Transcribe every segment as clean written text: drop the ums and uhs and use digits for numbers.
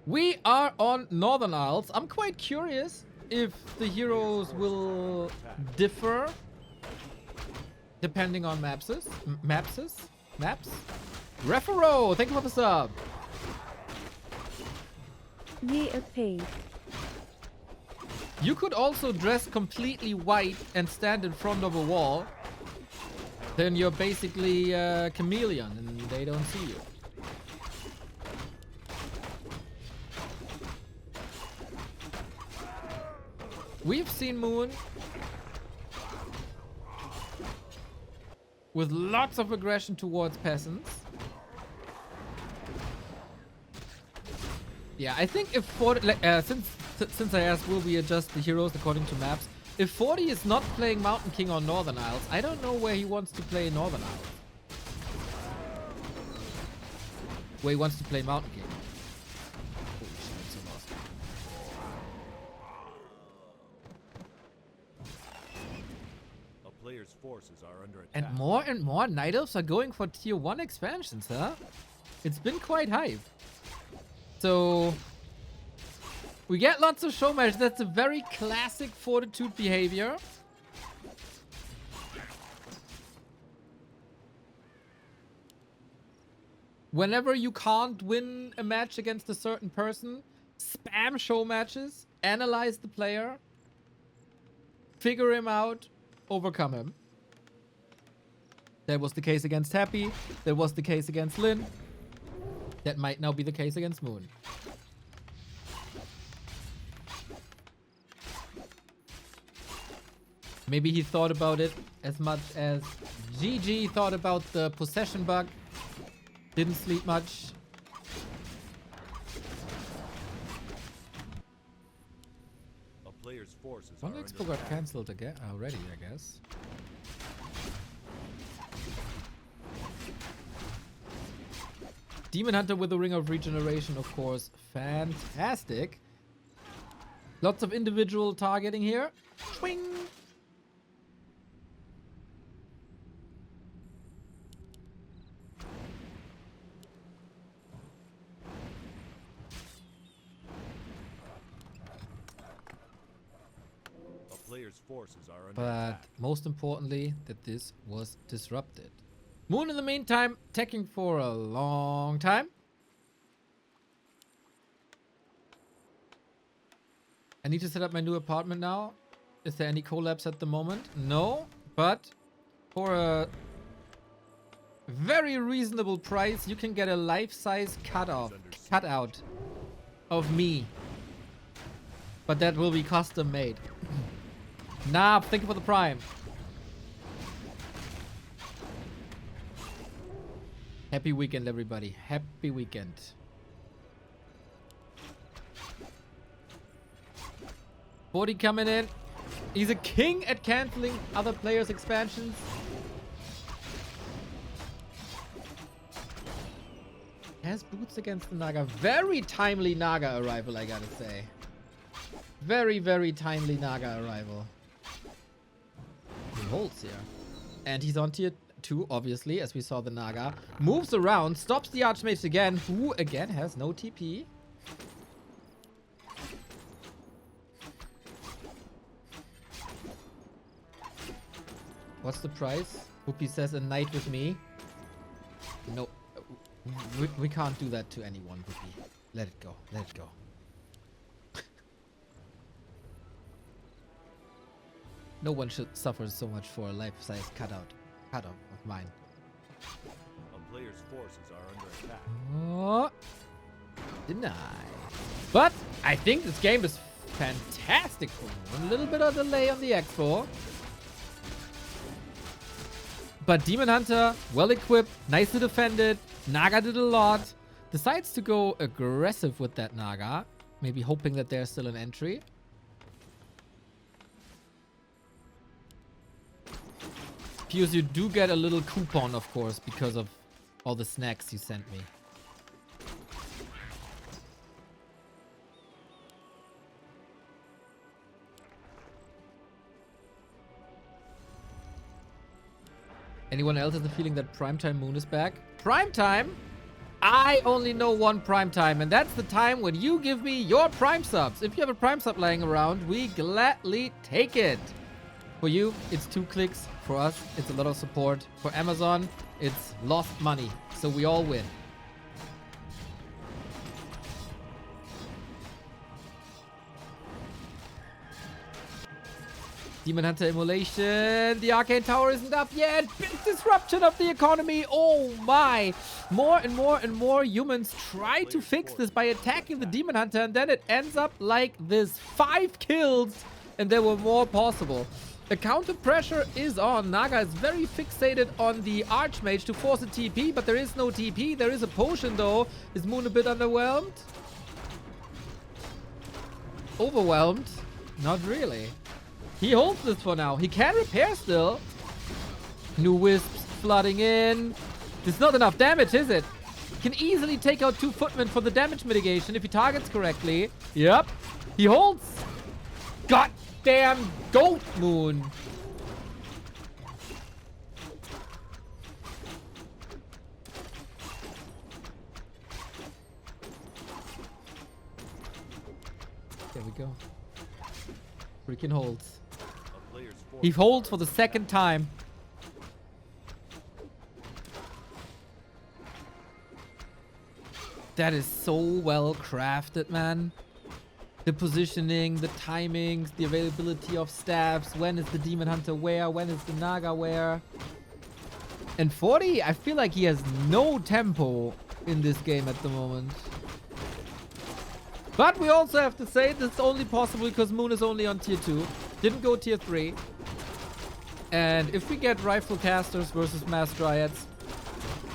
We are on Northern Isles. I'm quite curious if the heroes will differ depending on maps. Refero, thank you for the sub. VIP. You could also dress completely white and stand in front of a wall. Then you're basically a chameleon and they don't see you. We've seen Moon with lots of aggression towards peasants. Yeah, I think if since I asked will we adjust the heroes according to maps, if 40 is not playing Mountain King on Northern Isles, I don't know where he wants to play Northern Isles. Where he wants to play Mountain King. Holy shit, I'm so lost. A player's forces are under attack. And more Night Elves are going for tier 1 expansions, huh? It's been quite hype. So we get lots of Showmatch. That's a very classic Fortitude behavior. Whenever you can't win a match against a certain person, spam show matches, analyze the player, figure him out, overcome him. That was the case against Happy. That was the case against Lin. That might now be the case against Moon. Maybe he thought about it as much as GG thought about the possession bug. Didn't sleep much. A player's forces One are expo under got attack. cancelled again already, I guess. Demon Hunter with the Ring of Regeneration, of course. Fantastic. Lots of individual targeting here. Swing! A player's forces are under But attack. most importantly, that this was disrupted. Moon, in the meantime, teching for a long time. I need to set up my new apartment now. Is there any collabs at the moment? No, but for a very reasonable price, you can get a life-size cutout of me. But that will be custom made. Nah, thank you for the prime. Happy weekend, everybody. Happy weekend. Forty coming in. He's a king at canceling other players' expansions. Has boots against the Naga. Very timely Naga arrival, I gotta say. Very, very timely Naga arrival. He holds here. And he's on tier 2, obviously, as we saw the Naga. Moves around, stops the Archmage again, who again has no TP. What's the price? Whoopi says a night with me. No, we can't do that to anyone, Whoopi. Let it go, let it go. No one should suffer so much for a life-size cutout of mine. A player's forces are under attack. Oh, deny. But I think this game is fantastic for me. A little bit of delay on the expo. But Demon Hunter, well equipped, nicely defended. Naga did a lot. Decides to go aggressive with that Naga. Maybe hoping that there's still an entry. Pius, you do get a little coupon, of course, because of all the snacks you sent me. Anyone else has the feeling that Primetime Moon is back? Primetime I only know one prime time, and that's the time when you give me your prime subs. If you have a prime sub lying around, we gladly take it. For you, it's 2 clicks. For us, it's a lot of support. For Amazon, it's lost money. So we all win. Demon Hunter emulation. The Arcane Tower isn't up yet. Big disruption of the economy. Oh my. More and more and more humans try to fix this by attacking the Demon Hunter, and then it ends up like this. 5 kills, and there were more possible. The counter pressure is on. Naga is very fixated on the Archmage to force a TP, but there is no TP. There is a potion though. Is Moon a bit underwhelmed? Overwhelmed? Not really. He holds this for now. He can repair still. New wisps flooding in. There's not enough damage, is it? Can easily take out 2 footmen for the damage mitigation if he targets correctly. Yep. He holds. Goddamn goat Moon. There we go. Freaking holds. He holds for the 2nd time. That is so well crafted, man. The positioning, the timings, the availability of staffs. When is the Demon Hunter where? When is the Naga where? And 40, I feel like he has no tempo in this game at the moment. But we also have to say this is only possible because Moon is only on tier 2. Didn't go tier 3. And if we get rifle casters versus mass dryads,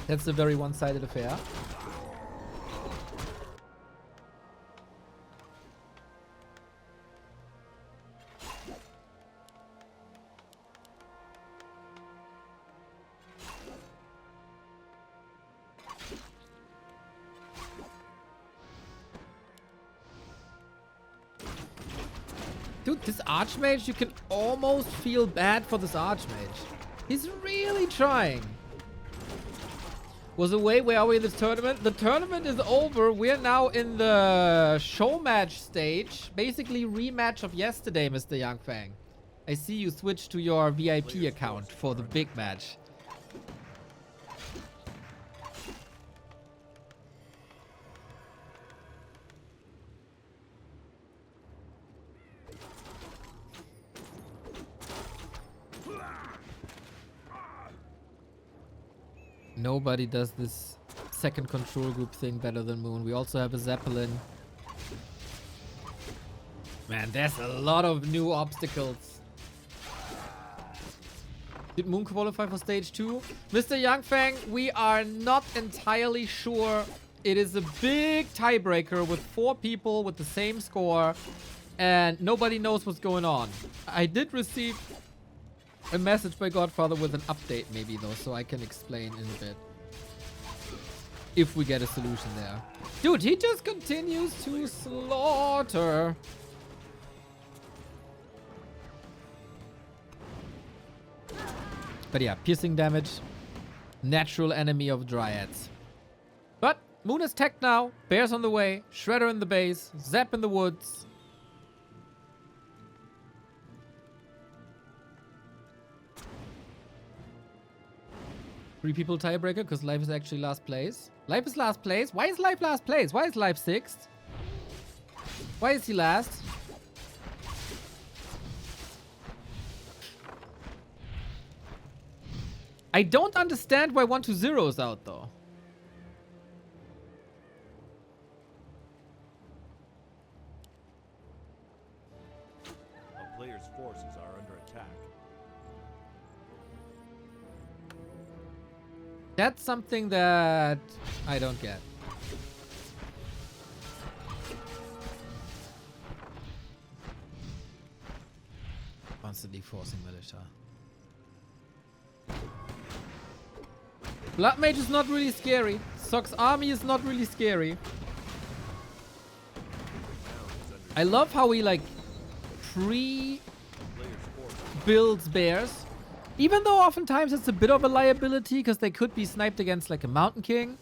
that's a very one-sided affair. Dude, this Archmage, you can almost feel bad for this Archmage. He's really trying. Was away, where are we in this tournament? The tournament is over. We're now in the Showmatch stage. Basically rematch of yesterday, Mr. Yangfang. I see you switched to your VIP account for the big match. Nobody does this second control group thing better than Moon. We also have a Zeppelin. Man, there's a lot of new obstacles. Did Moon qualify for stage 2? Mr. Yangfang, we are not entirely sure. It is a big tiebreaker with 4 people with the same score, and nobody knows what's going on. I did receive a message by Godfather with an update maybe though, so I can explain in a bit. If we get a solution there. Dude, he just continues to slaughter. But yeah, piercing damage. Natural enemy of dryads. But Moon is tech now. Bears on the way. Shredder in the base. Zap in the woods. Three people tiebreaker because Life is actually last place. Life is last place? Why is Life last place? Why is Life 6th? Why is he last? I don't understand why 1-0 is out though. A player's forces are under attack. That's something that I don't get. Constantly forcing militia. Blood Mage is not really scary. Sock's army is not really scary. I love how he like pre-builds bears. Even though oftentimes it's a bit of a liability because they could be sniped against like a Mountain King.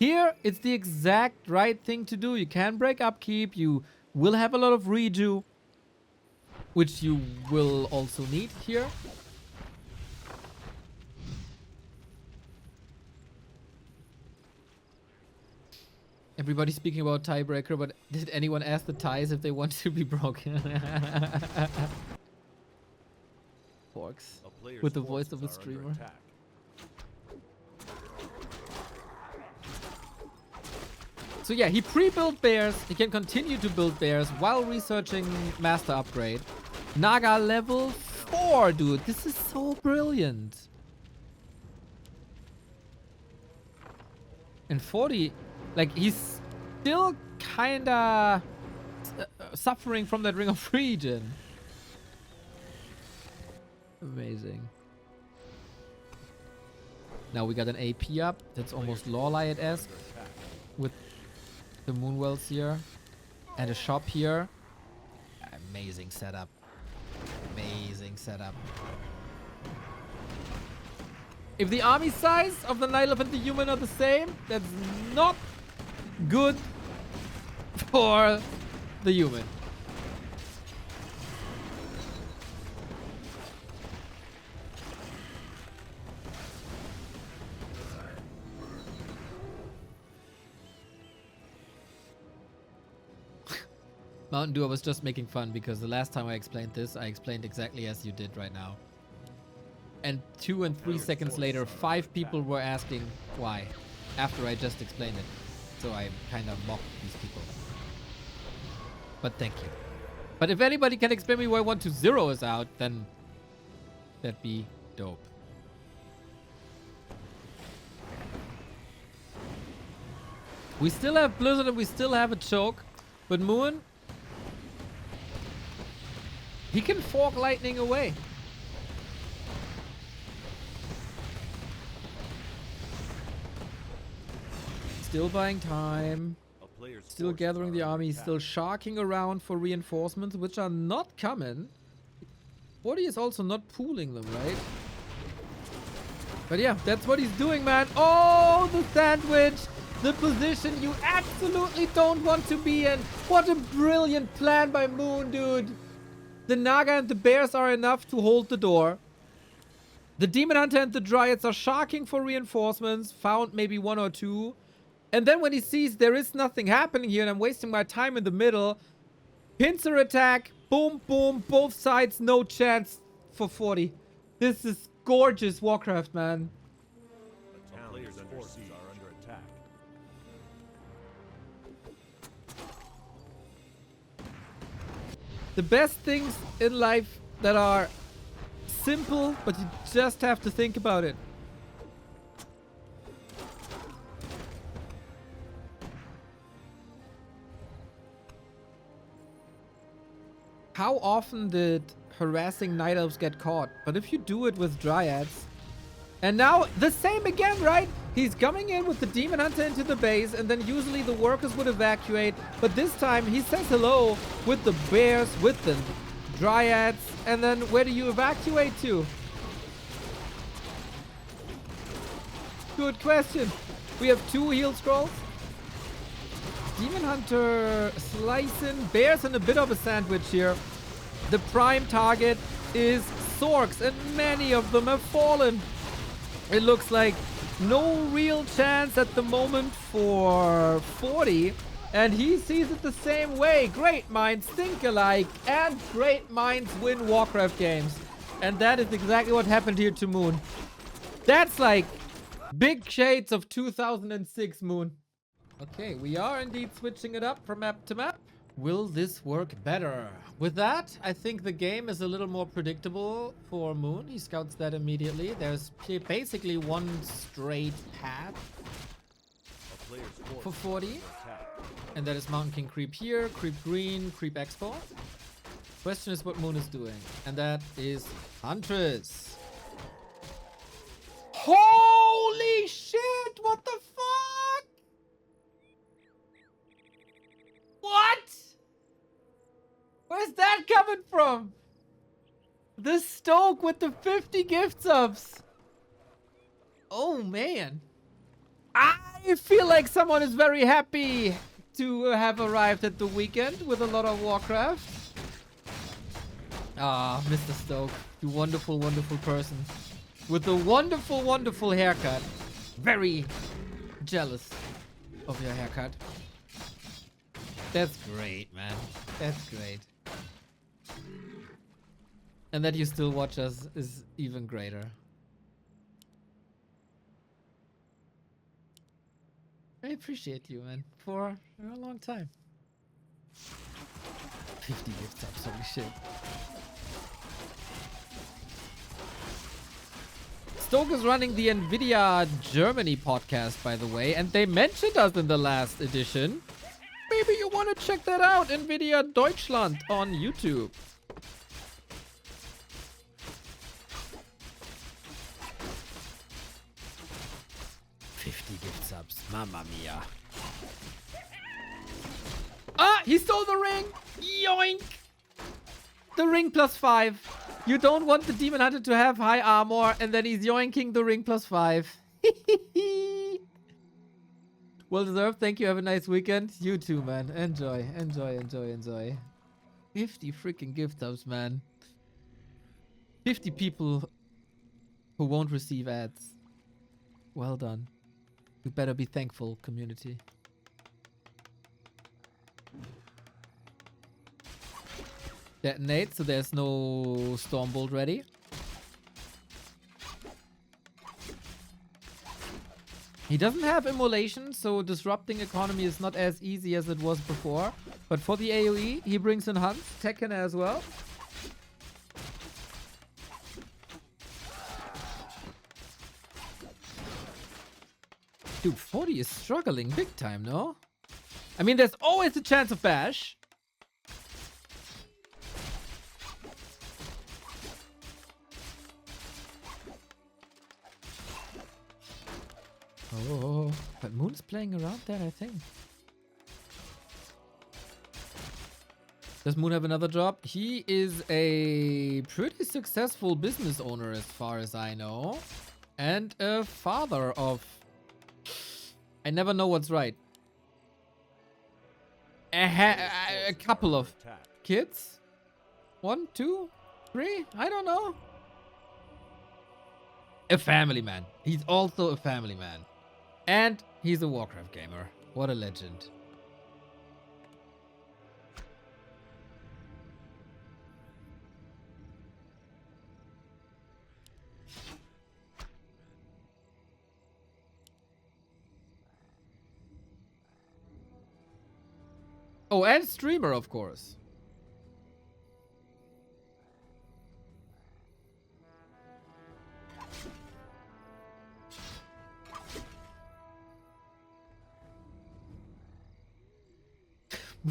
Here, it's the exact right thing to do. You can break upkeep. You will have a lot of redo, which you will also need here. Everybody's speaking about tiebreaker, but did anyone ask the ties if they want to be broken? Forks. With the voice of a streamer. So yeah, he pre-built bears. He can continue to build bears while researching master upgrade. Naga level 4, dude. This is so brilliant. And 40, like, he's still kinda suffering from that Ring of Regen. Amazing. Now we got an AP up. That's almost Lawlight-esque with the Moonwells here. And a shop here. Amazing setup. Amazing setup. If the army size of the Night Elf and the human are the same, that's not good for the human. Mountain Dew, I was just making fun because the last time I explained this, I explained exactly as you did right now. And 2 and 3 seconds later, 5 people were asking why after I just explained it. So I kind of mocked these people. But thank you. But if anybody can explain me why 1-0 is out, then that'd be dope. We still have Blizzard and we still have a choke. But Moon, he can fork lightning away. Still buying time. Still gathering the army. Still sharking around for reinforcements, which are not coming. 40 is also not pooling them, right? But yeah, that's what he's doing, man. Oh, the sandwich. The position you absolutely don't want to be in. What a brilliant plan by Moon, dude. The Naga and the Bears are enough to hold the door. The Demon Hunter and the Dryads are sharking for reinforcements. Found maybe 1 or 2. And then when he sees there is nothing happening here and I'm wasting my time in the middle, pincer attack, boom, boom, both sides, no chance for 40. This is gorgeous Warcraft, man. The players under siege are under attack. The best things in life that are simple, but you just have to think about it. How often did harassing Night Elves get caught? But if you do it with Dryads... And now, the same again, right? He's coming in with the Demon Hunter into the base, and then usually the workers would evacuate. But this time, he says hello with the Bears, with the Dryads. And then, where do you evacuate to? Good question. We have 2 heal scrolls. Demon Hunter slicing. Bears in a bit of a sandwich here. The prime target is Sorks, and many of them have fallen. It looks like no real chance at the moment for 40. And he sees it the same way. Great minds think alike, and great minds win Warcraft games. And that is exactly what happened here to Moon. That's like big shades of 2006 Moon. Okay, we are indeed switching it up from map to map. Will this work better? With that, I think the game is a little more predictable for Moon. He scouts that immediately. There's basically one straight path for 40. And that is Mountain King creep here, creep green, creep export. Question is what Moon is doing. And that is Huntress. Holy shit! What the fuck? What? Where's that coming from? The Stoke with the 50 gift subs. Oh, man. I feel like someone is very happy to have arrived at the weekend with a lot of Warcraft. Ah, Mr. Stoke, you wonderful, wonderful person. With a wonderful, wonderful haircut. Very jealous of your haircut. That's great, man. That's great. And that you still watch us is even greater. I appreciate you, man, for a long time. 50 gift subs, holy shit. Stoke is running the NVIDIA Germany podcast, by the way, and they mentioned us in the last edition. Maybe you want to check that out, NVIDIA Deutschland on YouTube. Gift subs, mamma mia. Ah, he stole the ring. Yoink. The ring +5. You don't want the demon hunter to have high armor, and then he's yoinking the ring +5. Well deserved. Thank you. Have a nice weekend. You too, man. Enjoy, enjoy, enjoy, enjoy. 50 freaking gift subs, man. 50 people who won't receive ads. Well done. You better be thankful, community. Detonate, so there's no Stormbolt ready. He doesn't have immolation, so disrupting economy is not as easy as it was before. But for the AoE, he brings in Hunt, Tekken as well. Dude, 40 is struggling big time, no? I mean, there's always a chance of bash. Oh, but Moon's playing around there, I think. Does Moon have another job? He is a pretty successful business owner as far as I know. And a father of... I never know what's right. A couple of kids? 1, 2, 3? I don't know. A family man. He's also a family man. And he's a Warcraft gamer. What a legend. Oh, and streamer, of course.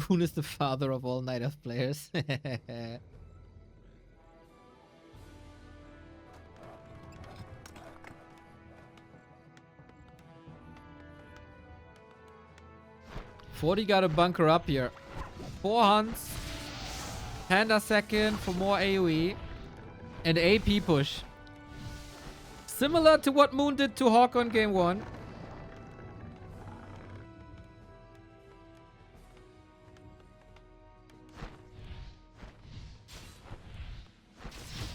Moon is the father of all Night Elf players. Forty got a bunker up here. 4 hunts. Panda second for more AoE. And AP push. Similar to what Moon did to Hawk on game 1.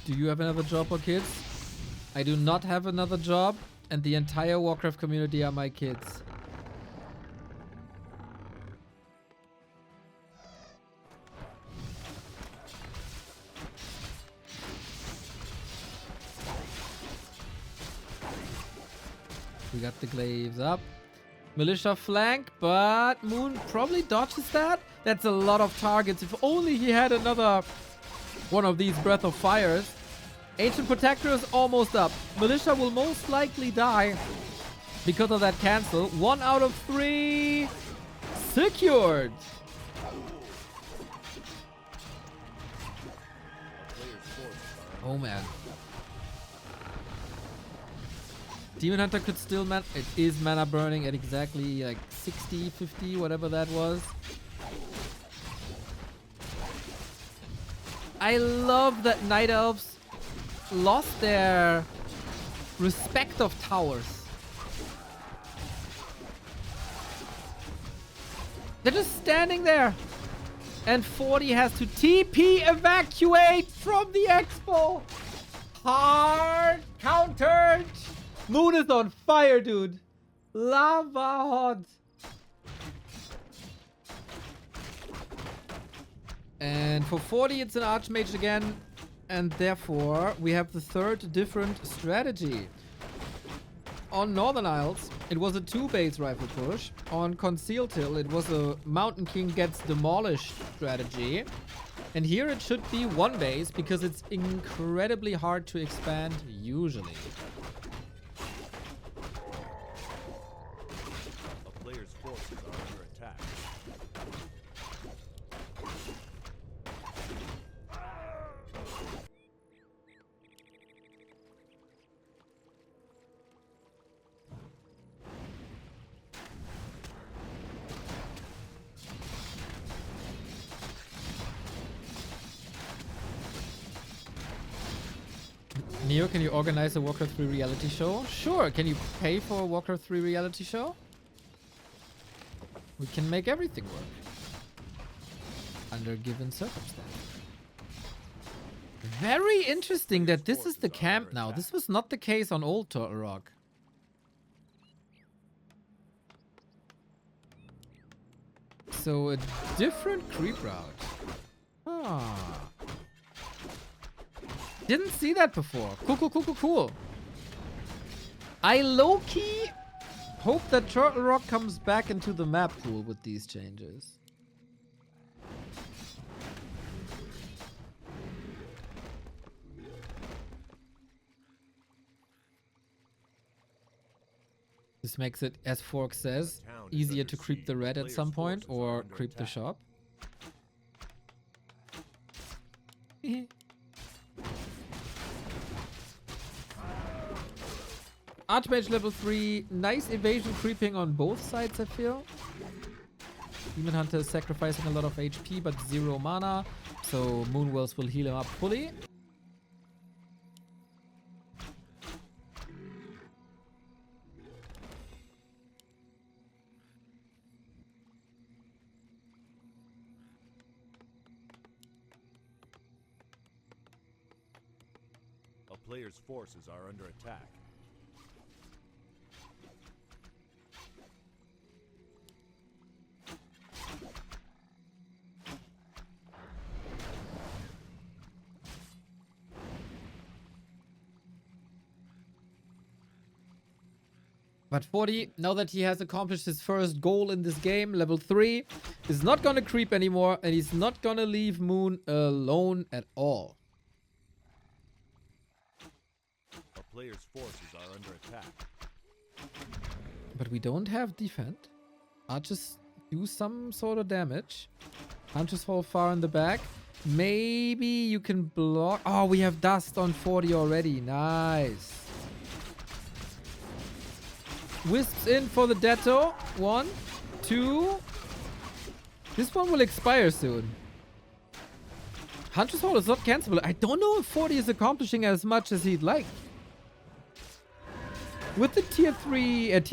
Do you have another job or kids? I do not have another job, and the entire Warcraft community are my kids. We got the glaives up. Militia flank, but Moon probably dodges that. That's a lot of targets. If only he had another one of these Breath of Fires. Ancient Protector is almost up. Militia will most likely die because of that cancel. 1 out of 3 secured. Oh man. Demon Hunter could still it is mana burning at exactly like 60, 50, whatever that was. I love that Night Elves lost their respect of towers. They're just standing there. And 40 has to TP evacuate from the expo. Hard countered. Moon is on fire, dude. Lava hot. And for 40, it's an Archmage again. And therefore, we have the third different strategy. On Northern Isles, it was a 2-base rifle push. On Concealed Hill, it was a Mountain King gets demolished strategy. And here it should be 1 base because it's incredibly hard to expand usually. A player's forces are under attack. Neo, can you organize a Warcraft 3 reality show? Sure. Can you pay for a Warcraft 3 reality show? We can make everything work. Under given circumstances. Very interesting that this is the camp now. This was not the case on Old Turtle Rock. So a different creep route. Ah. Didn't see that before. Cool. I low-key hope that Turtle Rock comes back into the map pool with these changes. This makes it, as Fork says, easier to creep the red at some point or creep the shop. Archmage level 3, nice evasion creeping on both sides, I feel. Demon Hunter is sacrificing a lot of HP but 0 mana, so Moonwells will heal him up fully. A player's forces are under attack. But 40, now that he has accomplished his first goal in this game, level 3, is not gonna creep anymore, and he's not gonna leave Moon alone at all. A player's forces are under attack. But we don't have defend. Archers do some sort of damage. Hunters fall far in the back. Maybe you can block. Oh, we have dust on 40 already. Nice. Wisps in for the Detto. 1, 2. This one will expire soon. Hunter's Hall is not cancelable. I don't know if 40 is accomplishing as much as he'd like. With the tier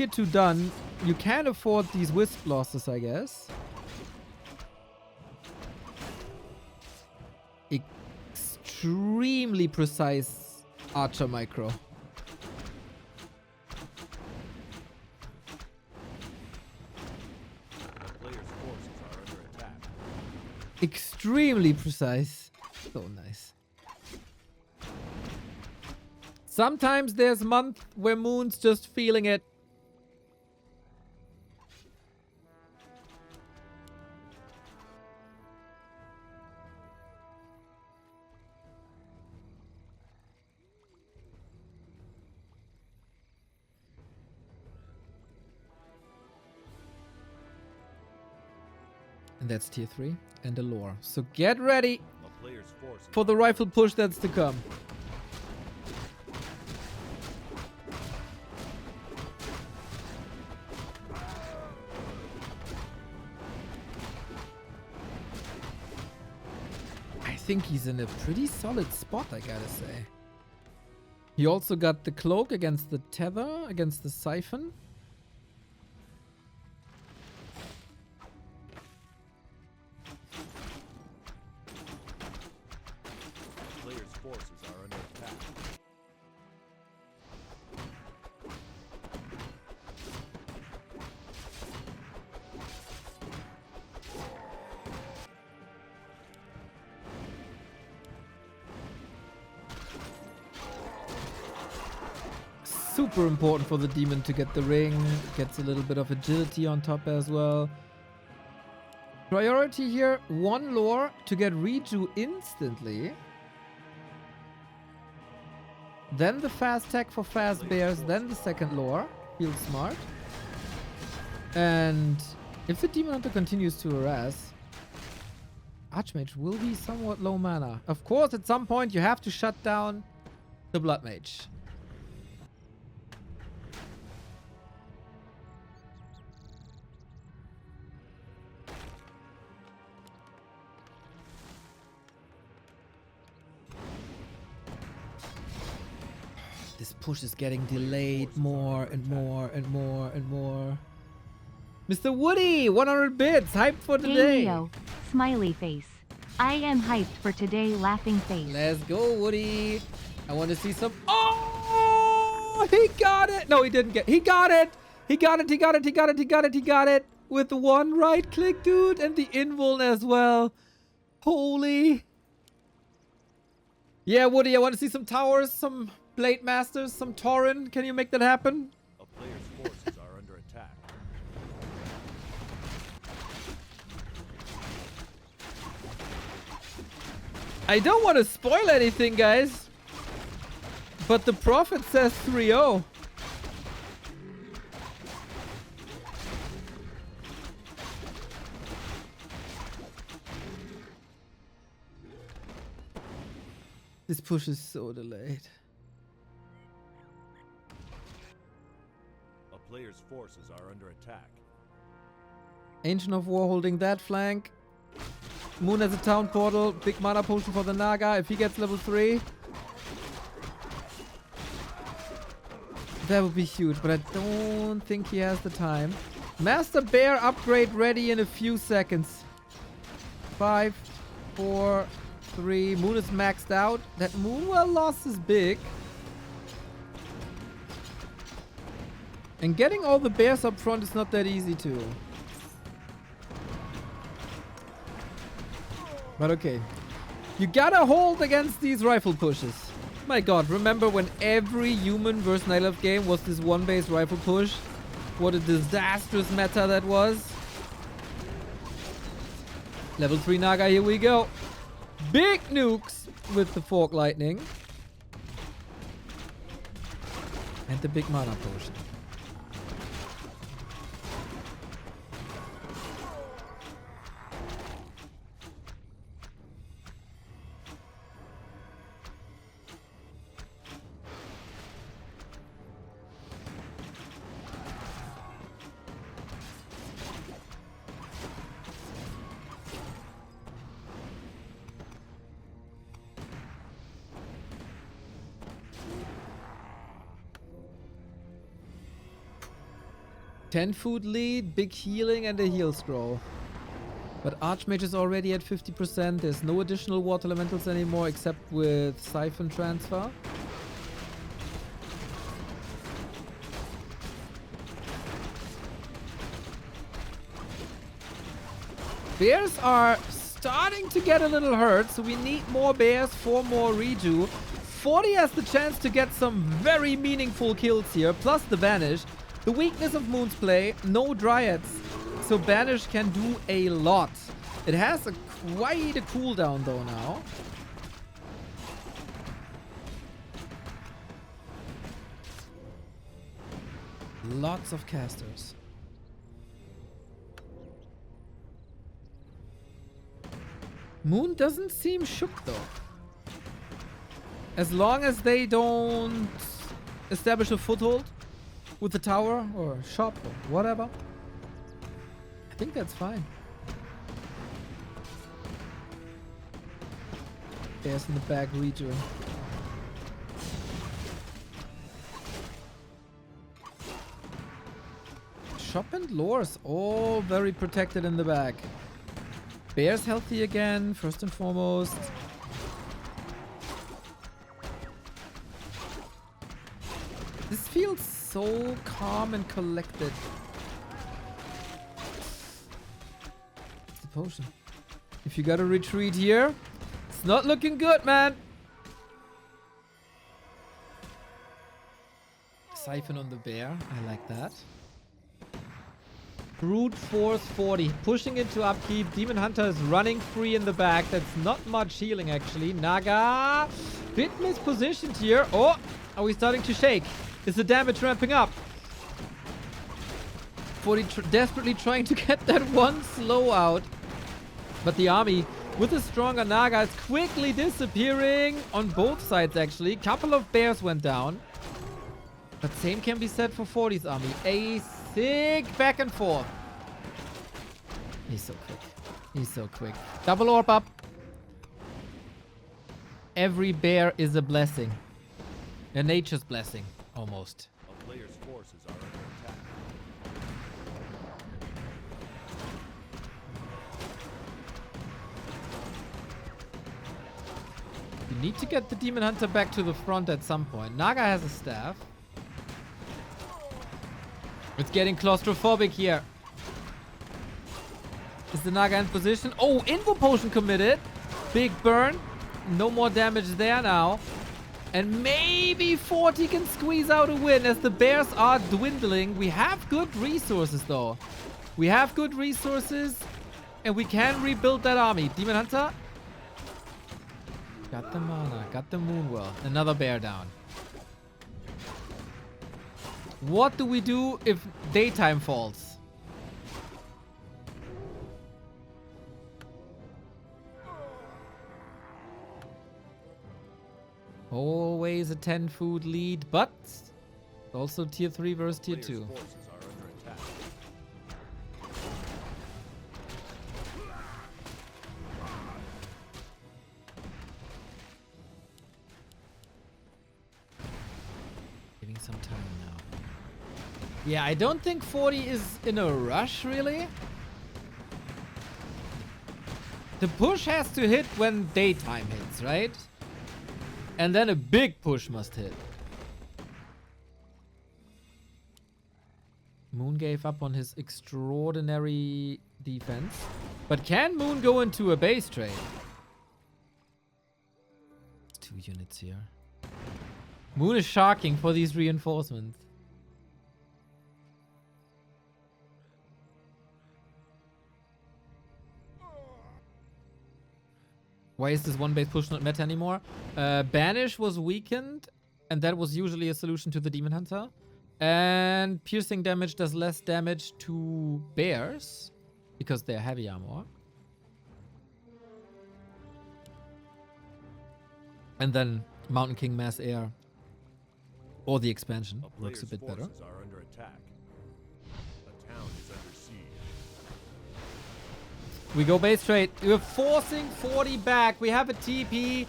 2 done, you can afford these wisp losses, I guess. Extremely precise archer micro. Extremely precise. So nice. Sometimes there's month where Moon's just feeling it. And that's tier 3 and the lore. So get ready for the rifle push that's to come. I think he's in a pretty solid spot, I gotta say. He also got the cloak against the tether, against the siphon. forces are under attack. Super important for the demon to get the ring. Gets a little bit of agility on top as well. Priority here, 1 lore to get reju instantly. Then the fast tech for fast bears, then the second lore. Feels smart. And if the demon hunter continues to harass, Archmage will be somewhat low mana. Of course, at some point you have to shut down the Blood Mage. This push is getting delayed more and more and more and more. Mr. Woody, 100 bits, hyped for today. Hey Leo, smiley face. I am hyped for today, laughing face. Let's go, Woody. I want to see some. Oh, he got it. No, he didn't get. He got it. He got it. He got it. He got it. He got it. He got it. With the 1 right click, dude, and the invuln as well. Holy. Yeah, Woody, I want to see some towers, some Blade Masters, some Tauren. Can you make that happen? A player's forces are under attack. I don't want to spoil anything, guys. But the Prophet says 3-0. This push is so delayed. A player's forces are under attack. Ancient of War holding that flank. Moon has a town portal. Big mana potion for the Naga. If he gets level 3. That would be huge, but I don't think he has the time. Master Bear upgrade ready in a few seconds. 5, 4, 3. Moon is maxed out. That Moonwell loss is big. And getting all the bears up front is not that easy too. But okay. You gotta hold against these rifle pushes. My god, remember when every human versus Night Elf game was this one base rifle push? What a disastrous meta that was. Level 3 Naga, here we go. Big nukes with the Fork Lightning. And the big mana potion. Ten-food lead, big healing, and a heal scroll. But Archmage is already at 50%. There's no additional water elementals anymore except with Siphon Transfer. Bears are starting to get a little hurt, so we need more bears for more reju. 40 has the chance to get some very meaningful kills here, plus the Banish. The weakness of Moon's play, no Dryads, so Banish can do a lot. It has quite a cooldown though now. Lots of casters. Moon doesn't seem shook though. As long as they don't establish a foothold with the tower or shop or whatever, I think that's fine. Bears in the back region. Shop and lores all very protected in the back. Bears healthy again, first and foremost. feels so calm and collected. It's the potion. If you gotta retreat here, it's not looking good, man. Siphon on the bear. I like that. Brute force 40. Pushing into upkeep. Demon Hunter is running free in the back. That's not much healing, actually. Naga. Bit mispositioned here. Oh, are we starting to shake? Is the damage ramping up? 40 desperately trying to get that one slow out. But the army, with a stronger Naga, is quickly disappearing on both sides, actually. Couple of bears went down. But same can be said for 40's army. A sick back and forth. He's so quick. He's so quick. Double orb up. Every bear is a blessing. A nature's blessing, almost. A player's forces are under attack. You need to get the Demon Hunter back to the front at some point. Naga has a staff. It's getting claustrophobic here. Is the Naga in position? Oh, Invo Potion committed. Big burn. No more damage there now. And maybe 40 can squeeze out a win as the bears are dwindling. We have good resources, though. We have good resources. And we can rebuild that army. Demon Hunter. Got the mana. Got the Moonwell. Another bear down. What do we do if daytime falls? Always a 10 food lead, but also tier 3 versus tier 2. Forces are under attack. Giving some time now. Yeah, I don't think 40 is in a rush, really. The push has to hit when daytime hits, right? And then a big push must hit. Moon gave up on his extraordinary defense. But can Moon go into a base trade? 2 units here. Moon is sharking for these reinforcements. Why is this one base push not meta anymore? Banish was weakened, and that was usually a solution to the Demon Hunter. And piercing damage does less damage to bears, because they're heavy armor. And then Mountain King Mass Air, or the expansion, works a bit better. Forces are under attack. A town is under siege. We go base trade. We're forcing 40 back. We have a TP.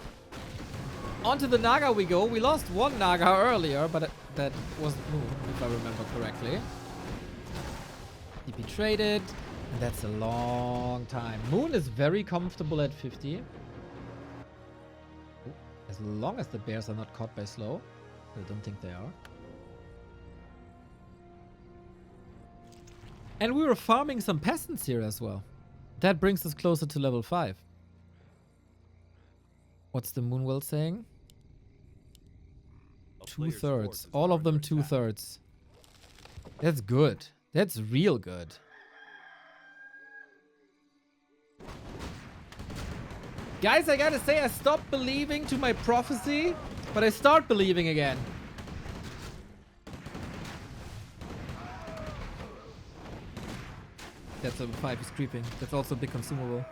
Onto the Naga we go. We lost one Naga earlier, but that wasn't Moon, if I remember correctly. TP traded. And that's a long time. Moon is very comfortable at 50. As long as the bears are not caught by slow. I don't think they are. And we were farming some peasants here as well. That brings us closer to level 5. What's the Moonwell saying? 2/3. All of them 2/3. That's good. That's real good. Guys, I gotta say, I stopped believing to my prophecy, but I start believing again. That's level 5 is creeping. That's also a big consumable.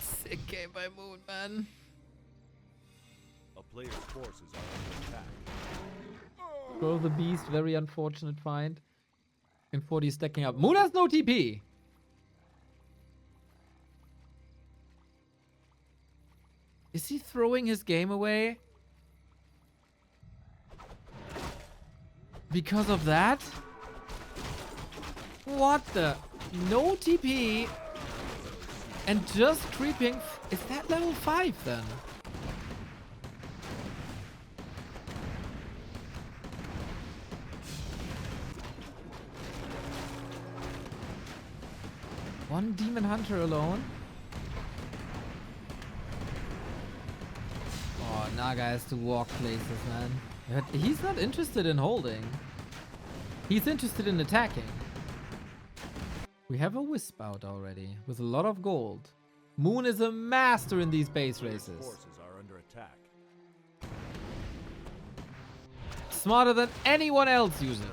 Sick game by Moon, man. A player's forces are under attack. Throw the beast, very unfortunate find. And 40 is stacking up. Moon has no TP. Is he throwing his game away? Because of that? What the? No TP. And just creeping. Is that level 5 then? One Demon Hunter alone. Oh, Naga has to walk places, man. But he's not interested in holding. He's interested in attacking. We have a Wisp out already with a lot of gold. Moon is a master in these base races. Forces are under attack. Smarter than anyone else usually.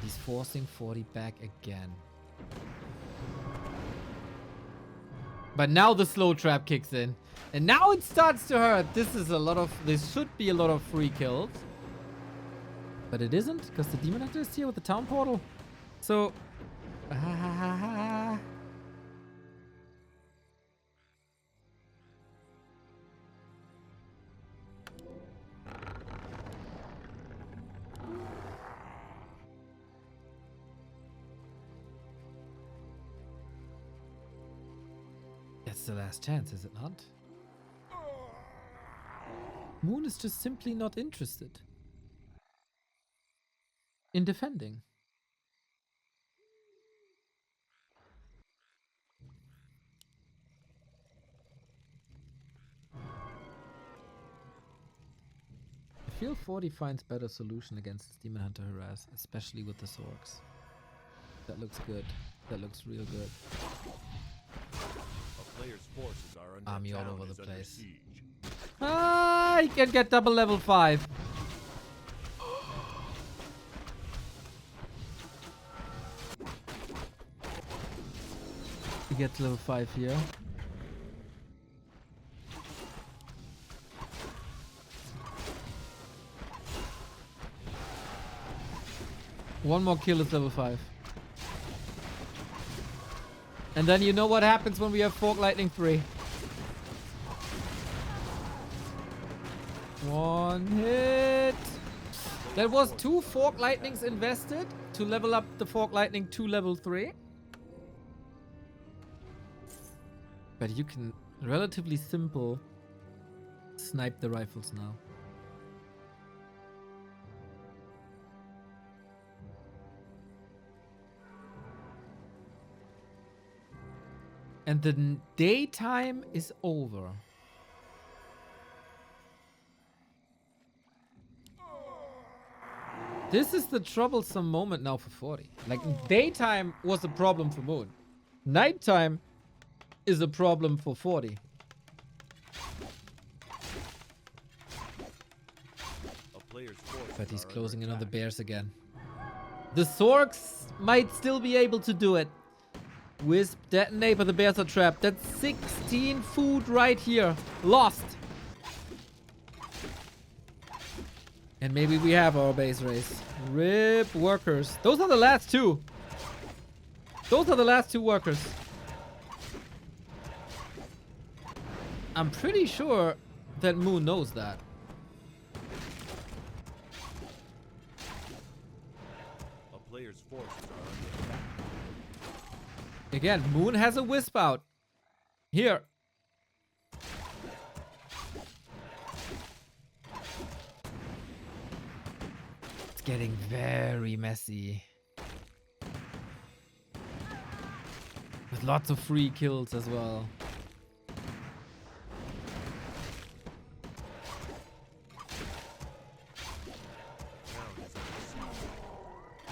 He's forcing 40 back again. But now the slow trap kicks in. And now it starts to hurt. This should be a lot of free kills. But it isn't, because the Demon Hunter is here with the town portal. So... That's the last chance, is it not? Moon is just simply not interested in defending. I feel 40 finds better solution against this Demon Hunter harass, especially with the Sorks. That looks good. That looks real good. A player's forces are under Army all town over is the under place. siege. Ah, he can get double level 5. He gets level 5 here. One more kill is level 5. And then you know what happens when we have Fork Lightning 3. One hit. That was 2 Fork Lightnings invested to level up the Fork Lightning to level 3. But you can relatively simple snipe the rifles now. And the daytime is over. This is the troublesome moment now for 40. Like, daytime was a problem for Moon. Nighttime is a problem for 40. But he's closing in on the bears again. The Sorks might still be able to do it. Wisp, detonate, but the bears are trapped. That's 16 food right here. Lost. And maybe we have our base race. RIP workers. Those are the last 2. Those are the last 2 workers. I'm pretty sure that Moon knows that. A player's forces are under attack. Again, Moon has a Wisp out. Here. It's getting very messy. With lots of free kills as well.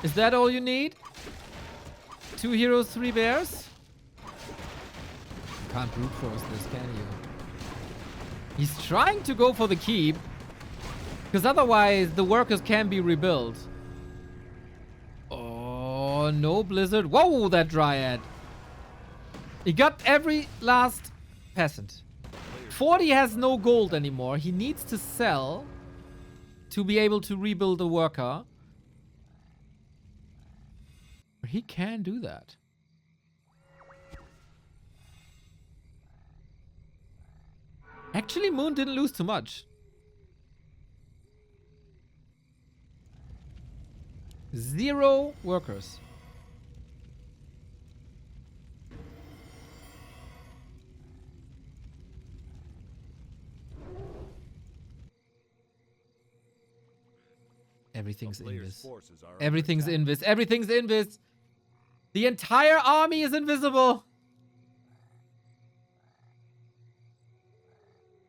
Is that all you need? 2 heroes, 3 bears? Can't brute force this, can you? He's trying to go for the keep. Because otherwise, the workers can be rebuilt. Oh, no blizzard. Whoa, that dryad. He got every last peasant. 40 has no gold anymore. He needs to sell to be able to rebuild a worker. He can do that. Actually, Moon didn't lose too much. 0 workers. Everything's invis. Everything's invis. Everything's invis. The entire army is invisible.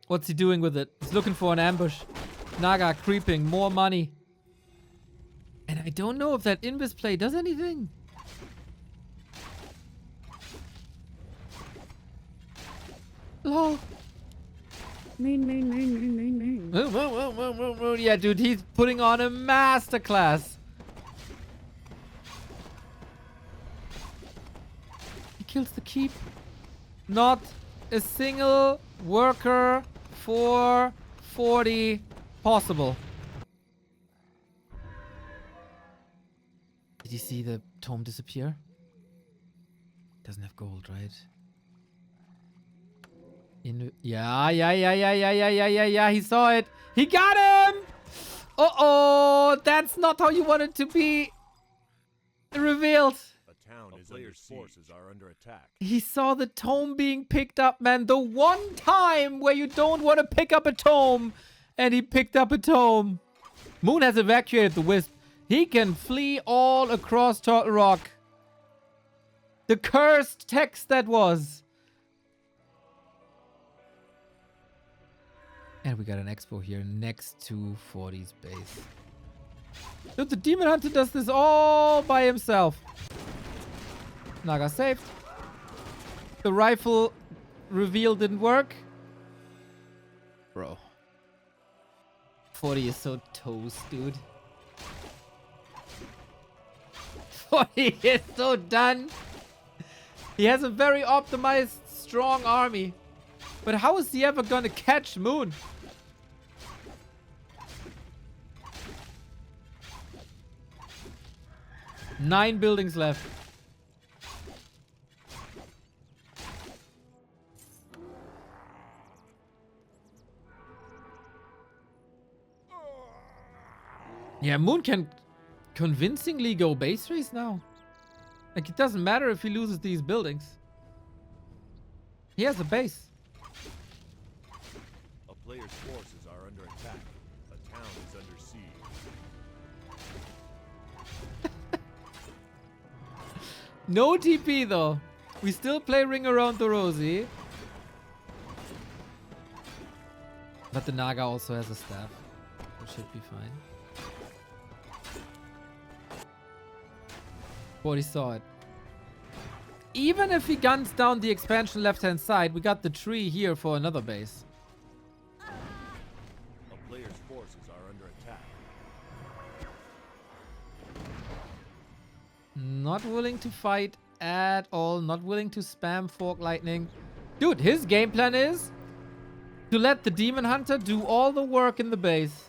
What's he doing with it? He's looking for an ambush. Naga creeping. More money. And I don't know if that invis play does anything. Lol. Moon. Yeah, dude, he's putting on a masterclass. He kills the keep. Not a single worker for 40 possible. Did you see the tome disappear? Doesn't have gold, right? Yeah. He saw it. He got him. Uh-oh. That's not how you want it to be revealed. A town is under forces are under attack. He saw the tome being picked up, man. The one time where you don't want to pick up a tome. And he picked up a tome. Moon has evacuated the Wisp. He can flee all across Turtle Rock. The cursed text that was. And we got an expo here next to 40's base. Dude, the Demon Hunter does this all by himself. Naga saved. The rifle reveal didn't work. Bro. 40 is so toast, dude. 40 is so done. He has a very optimized, strong army. But how is he ever gonna catch Moon? Nine buildings left. Yeah, Moon can convincingly go base race now. Like, it doesn't matter if he loses these buildings. He has a base. A player's forces are under attack. A town is under siege. No TP though. We still play Ring Around the Rosie. But the Naga also has a staff. That should be fine. 40 saw it. Even if he guns down the expansion left-hand side, we got the tree here for another base. A player's forces are under attack. Not willing to fight at all. Not willing to spam Fork Lightning. Dude, his game plan is to let the Demon Hunter do all the work in the base.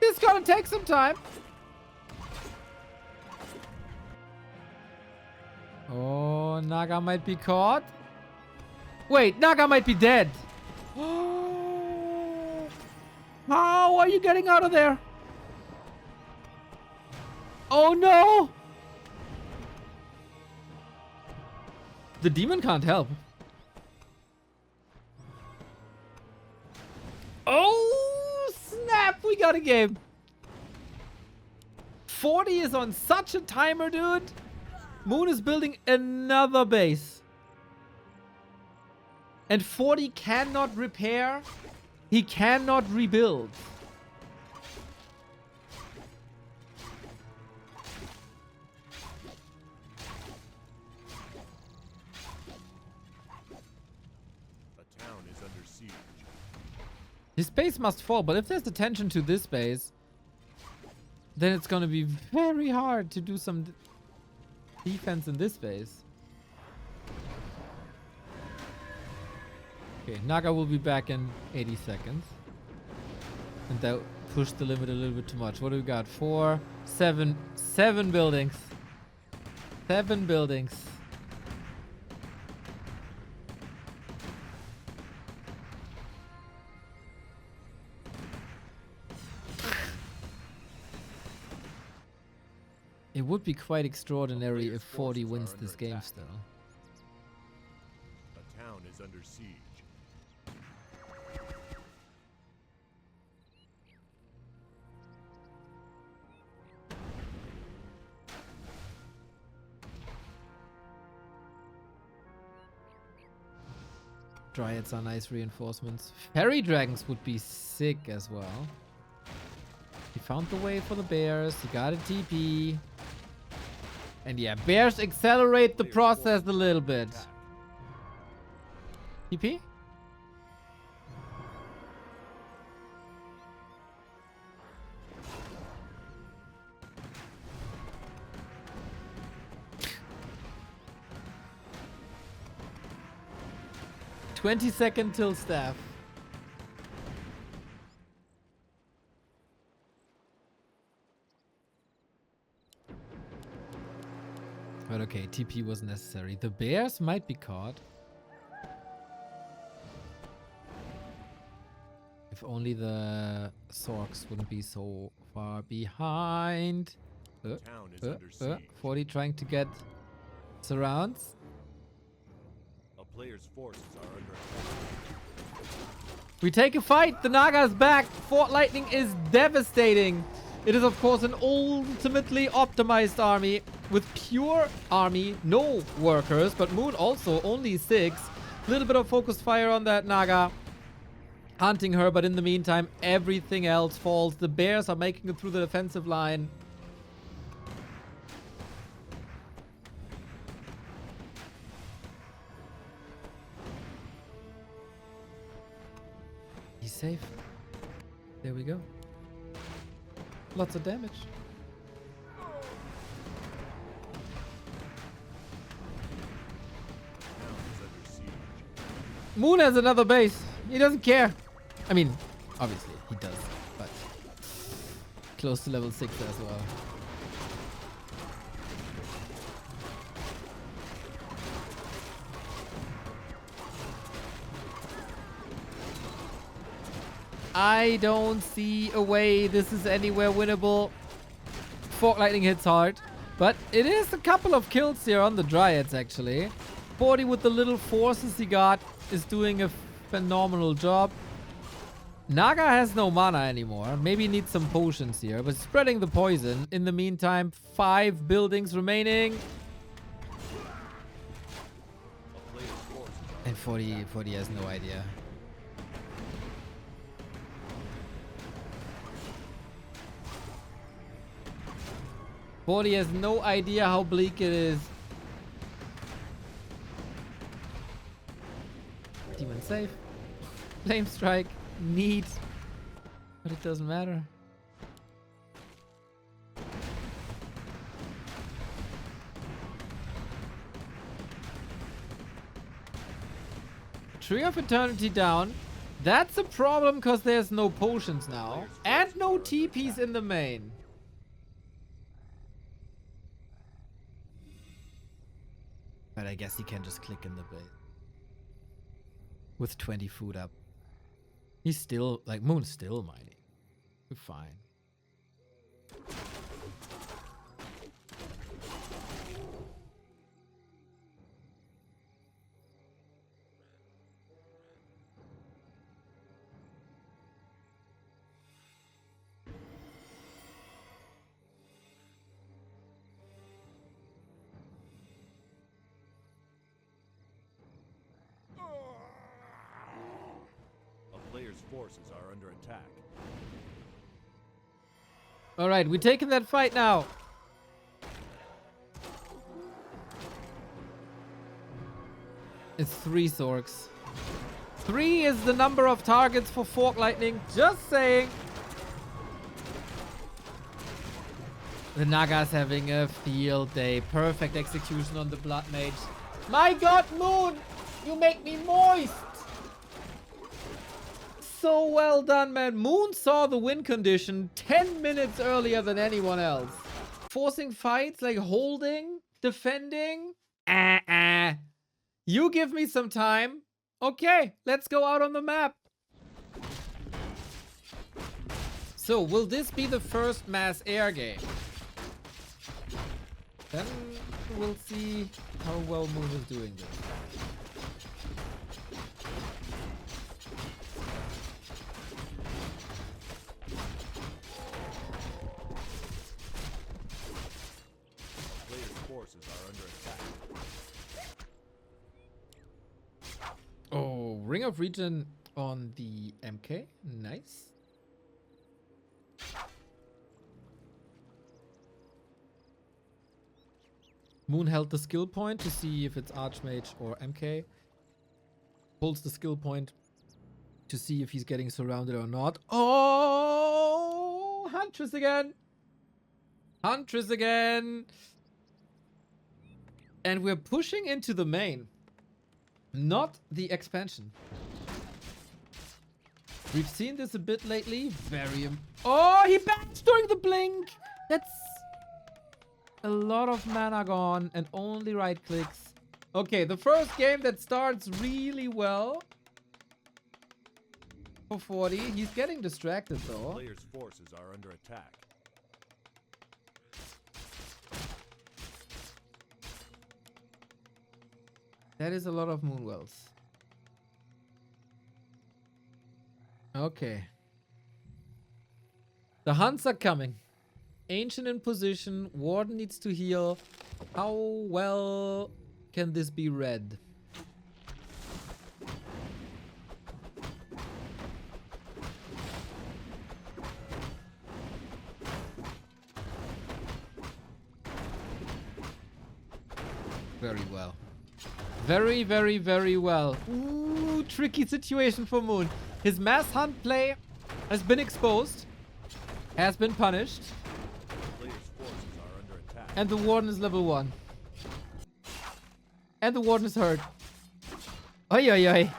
It's gonna take some time. Oh, Naga might be caught. Wait, Naga might be dead. How are you getting out of there? Oh no! The demon can't help. Oh, snap! We got a game. 40 is on such a timer, dude. Moon is building another base. And 40 cannot repair. He cannot rebuild. A town is under siege. His base must fall, but if there's attention to this base, then it's gonna be very hard to do some defense in this base. Okay, Naga will be back in 80 seconds. And that pushed the limit a little bit too much. What do we got? 4, 7 buildings. 7 buildings. It would be quite extraordinary if 40 wins this game still. A town is under siege. Dryads are nice reinforcements. Fairy dragons would be sick as well. He found the way for the bears. He got a TP. And yeah, bears accelerate the process a little bit. TP? "20-second till staff." But okay, TP was necessary. The bears might be caught. If only the Sorks wouldn't be so far behind. Town is under siege. 40 trying to get surrounds. A player's forces are under attack. We take a fight. The Naga is back. Fort Lightning is devastating. It is, of course, an ultimately optimized army with pure army, no workers, but Moon also only 6. Little bit of focused fire on that Naga, hunting her, but in the meantime, everything else falls. The bears are making it through the defensive line. He's safe. There we go. Lots of damage. Town is under siege. Moon has another base. He doesn't care. I mean, obviously, he does, but close to level 6 as well. I don't see a way this is anywhere winnable. Fork Lightning hits hard, but it is a couple of kills here on the Dryads, actually. 40 with the little forces he got is doing a phenomenal job. Naga has no mana anymore. Maybe needs some potions here, but spreading the poison. In the meantime, 5 buildings remaining. A player's forces are And 40 has no idea. Forty has no idea how bleak it is. Demon safe. Flame strike. Neat. But it doesn't matter. Tree of Eternity down. That's a problem because there's no potions now. And no TPs in the main. But I guess he can just click in the bait. With 20 food up. He's still, like, Moon's still mining. We're fine. A player's forces are under attack. Alright, we're taking that fight now. It's 3 Zorks. 3 is the number of targets for Fork Lightning. Just saying. The Naga's having a field day. Perfect execution on the Blood Mage. My god, Moon! You make me moist! So well done, man. Moon saw the win condition 10 minutes earlier than anyone else. Forcing fights, like holding, defending. You give me some time. Okay, let's go out on the map. So, will this be the first mass air game? Then we'll see how well Moon is doing this. Player's forces are under attack. Oh, Ring of Regen on the MK. Nice. Moon held the skill point to see if it's Archmage or MK. Holds the skill point to see if he's getting surrounded or not. Oh! Huntress again! Huntress again! And we're pushing into the main. Not the expansion. We've seen this a bit lately. Oh, he banned during the blink! That's a lot of mana gone and only right clicks. Okay, the first game that starts really well for 40. He's getting distracted though. Players' forces are under attack. That is a lot of Moonwells. Okay. The hunts are coming. Ancient in position. Warden needs to heal. How well can this be read? Very well. Very, very, very well. Ooh, tricky situation for Moon. His mass hunt play has been exposed. Has been punished. Players' forces are under attack. And the Warden is level 1. And the Warden is hurt. Oi, oi, oi.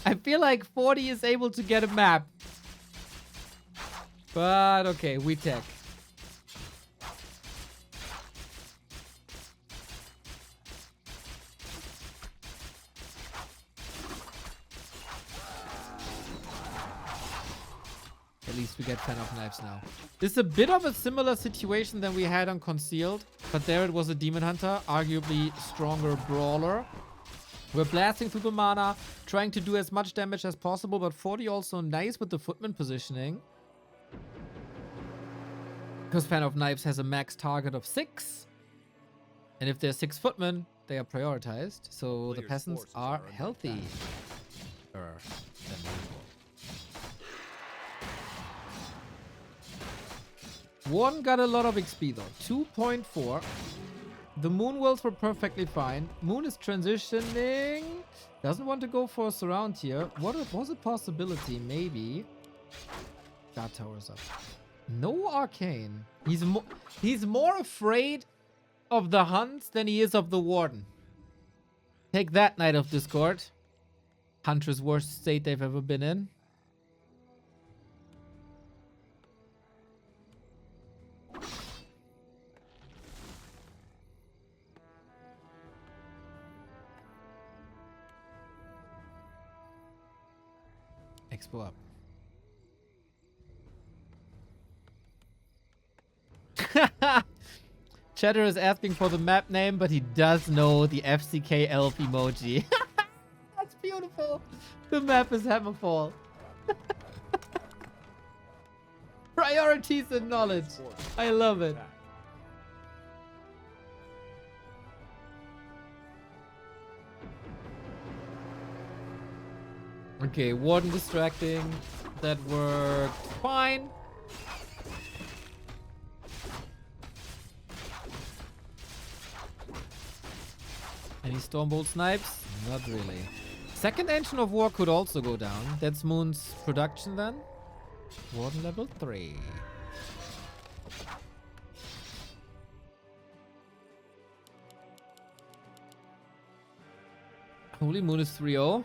I feel like 40 is able to get a map. But okay, we tech. At least we get 10 of knives now. This is a bit of a similar situation than we had on Concealed, but there it was a Demon Hunter, arguably stronger brawler. We're blasting through the mana, trying to do as much damage as possible, but 40 also nice with the footman positioning. Because Fan of Knives has a max target of 6. And if there's 6 footmen, they are prioritized. So the peasants are healthy. One got a lot of XP though. 2.4. The Moonwells were perfectly fine. Moon is transitioning. Doesn't want to go for a surround here. What was a possibility? Maybe. Guard towers up. No arcane. He's more afraid of the hunts than he is of the Warden. Take that, Knight of Discord. Hunter's worst state they've ever been in. Expo up. Chatter is asking for the map name, but he does know the FCK elf emoji. That's beautiful. The map is Hammerfall. Priorities and knowledge. I love it. Okay, Warden distracting. That worked fine. Any Stormbolt snipes? Not really. Second Engine of War could also go down. That's Moon's production then. Warden level 3. Holy Moon is 3-0.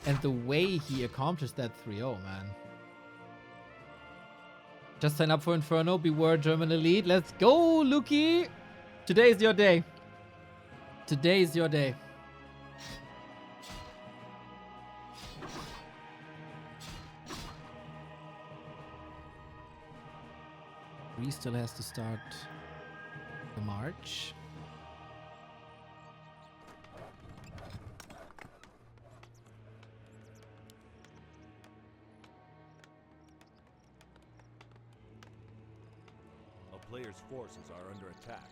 And the way he accomplished that 3-0, man. Just sign up for Inferno. Beware German Elite. Let's go, Luki. Today is your day. Today is your day. He still has to start the march. A player's forces are under attack.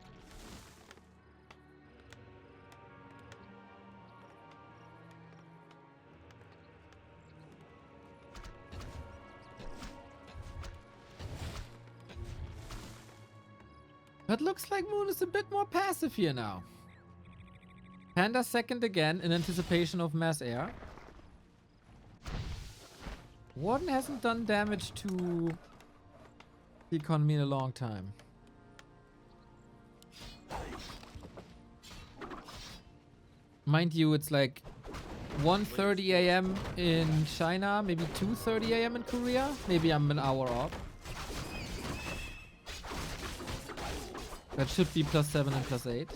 But looks like Moon is a bit more passive here now. Panda second again in anticipation of mass air. Warden hasn't done damage to the economy in a long time. Mind you, it's like 1:30 a.m. in China, maybe 2:30 a.m. in Korea. Maybe I'm an hour off. That should be +7 and +8.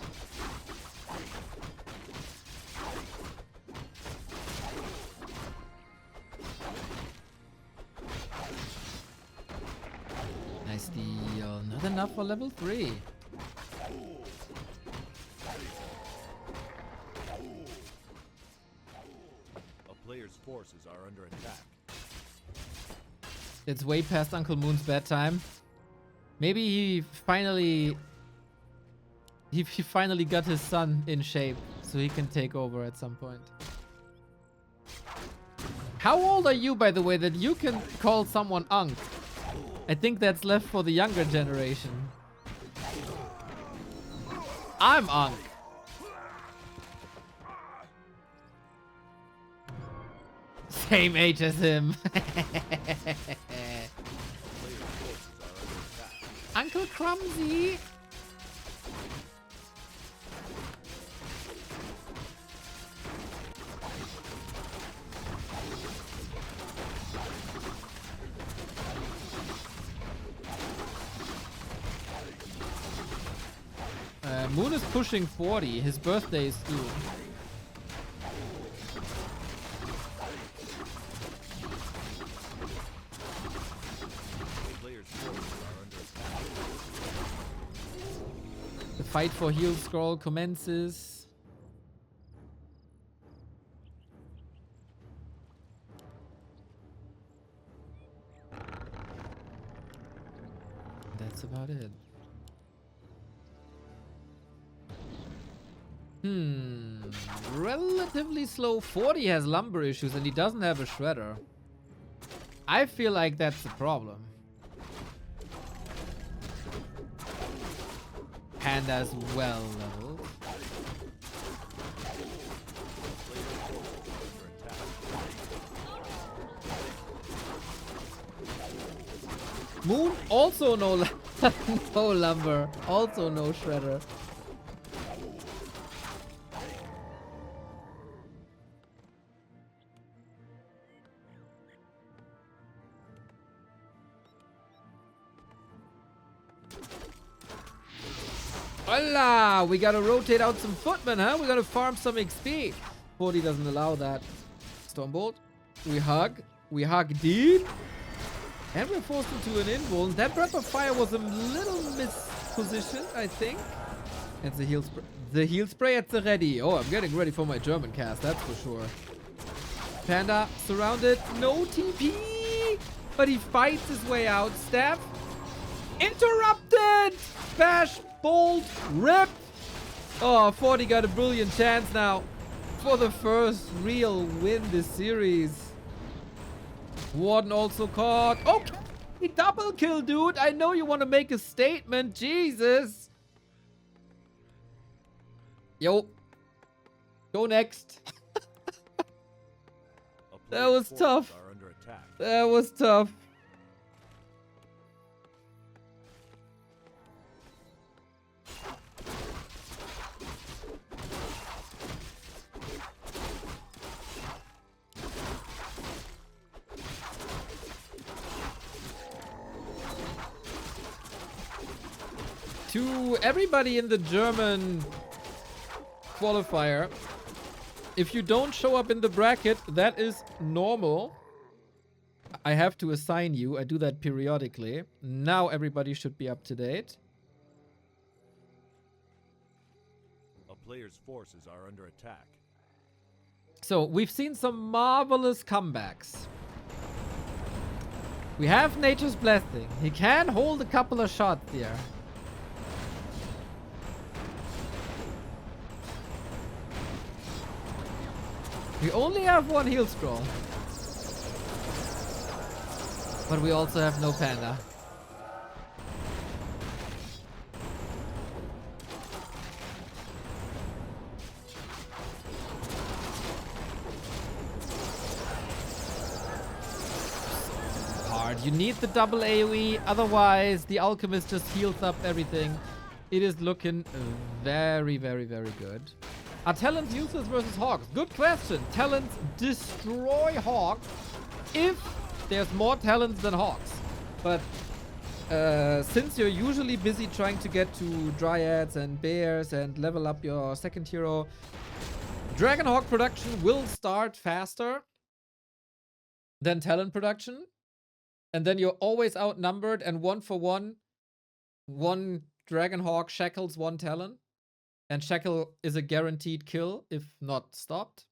Nice deal. Not enough for level 3. A player's forces are under attack. It's way past Uncle Moon's bedtime. Maybe he finally got his son in shape so he can take over at some point. How old are you, by the way, that you can call someone Unc? I think that's left for the younger generation. I'm Unc. Same age as him. Uncle Crumsy. Moon is pushing 40. His birthday is soon. The fight for heal scroll commences. That's about it. Relatively slow. 40 has lumber issues and he doesn't have a shredder. I feel like that's the problem. Panda's well leveled. Moon also no no lumber, also no shredder. Hola! We gotta rotate out some footmen, huh? We gotta farm some XP. 40 doesn't allow that. Stormbolt. We hug deep. And we're forced into an invuln. That breath of fire was a little mispositioned, I think. It's the heal spray. The heal spray at the ready. Oh, I'm getting ready for my German cast, that's for sure. Panda surrounded. No TP! But he fights his way out. Staff. Interrupted! Bash. Bolt. Rip. Oh, 40 got a brilliant chance now for the first real win this series. Warden also caught. Okay, double kill, dude. I know you want to make a statement. Jesus. Yo. Go next. That was tough. That was tough. To everybody in the German qualifier, if you don't show up in the bracket, that is normal. I have to assign you. I do that periodically. Now everybody should be up to date. A player's forces are under attack. So we've seen some marvelous comebacks. We have Nature's Blessing. He can hold a couple of shots here. We only have one heal scroll. But we also have no panda. hard. You need the double AoE, otherwise the Alchemist just heals up everything. It is looking very, very, very good. Are talents useless versus Hawks? Good question. Talents destroy Hawks if there's more talents than Hawks. But since you're usually busy trying to get to Dryads and Bears and level up your second hero, Dragonhawk production will start faster than talent production. And then you're always outnumbered, and 1-for-1, one Dragonhawk shackles one talent. And shackle is a guaranteed kill if not stopped.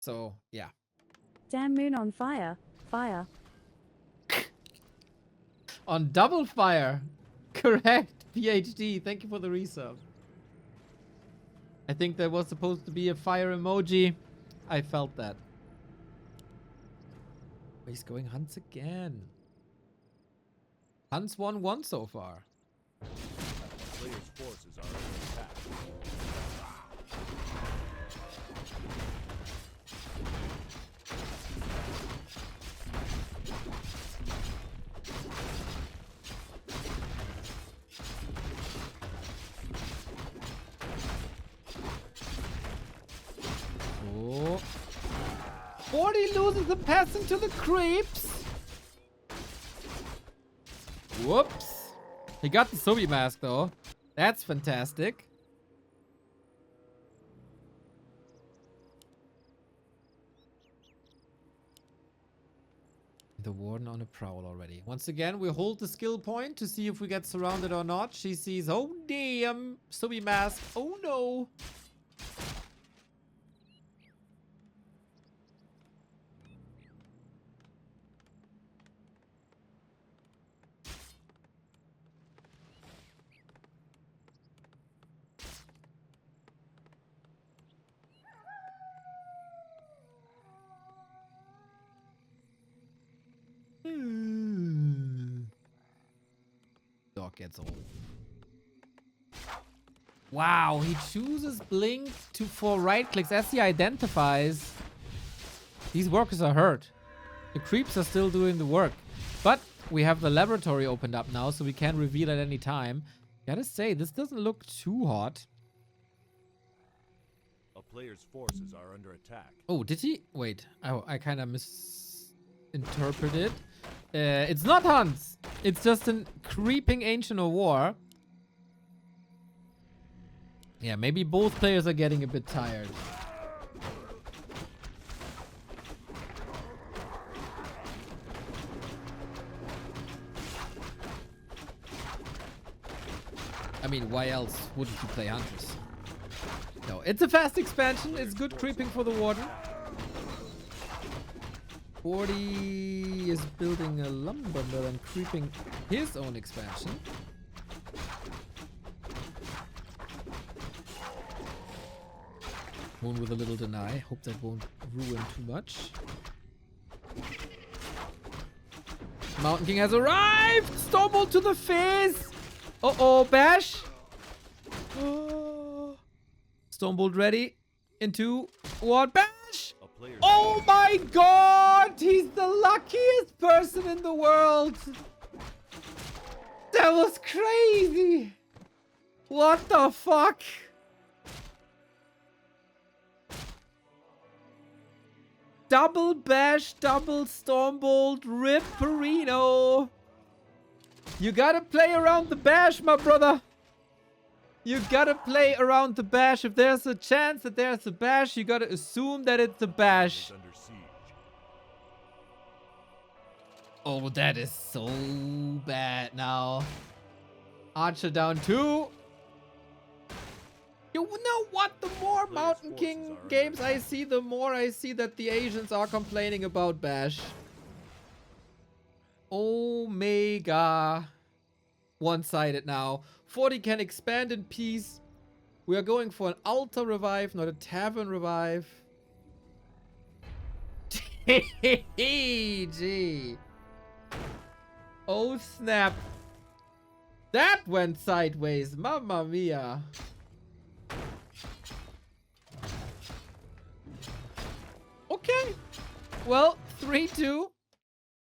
So, yeah. Damn moon on fire. Fire. On double fire. Correct. PhD. Thank you for the resub. I think there was supposed to be a fire emoji. I felt that. He's going Hunts again. Hunts 1-1 so far. Players' forces are under attack. Oh. 40 loses the passing to the creeps. Whoops. He got the Sobi mask though. That's fantastic. The Warden on a prowl already. Once again, we hold the skill point to see if we get surrounded or not. She sees, oh damn, Sobi mask. Oh no. Dog gets old. Wow, he chooses Blink for right clicks as he identifies. These workers are hurt. The creeps are still doing the work. But we have the laboratory opened up now, so we can reveal at any time. Gotta say, this doesn't look too hot. A player's forces are under attack. Oh, did he? Wait. Oh, I kind of misinterpreted. It's not Hans. It's just a creeping Ancient of War. Yeah, maybe both players are getting a bit tired. I mean, why else wouldn't you play Huntress? No, it's a fast expansion. It's good creeping for the Warden. 40 is building a lumber mill and creeping his own expansion. Moon with a little deny. Hope that won't ruin too much. Mountain King has arrived! Stormbolt to the face! Uh-oh, bash! Oh. Stormbolt ready. Into one, bash! Oh my god! He's the luckiest person in the world! That was crazy! What the fuck? Double bash, double Stormbolt, rip Perino. You gotta play around the bash, my brother. You gotta play around the bash. If there's a chance that there's a bash, you gotta assume that it's a bash. Oh, that is so bad now. Archer down 2. You know what? The more Mountain King games I see, the more I see that the Asians are complaining about bash. Omega. One-sided now. 40 can expand in peace. We are going for an altar revive, not a tavern revive. Gee. Oh snap. That went sideways. Mamma mia. Okay. Well, 3-2.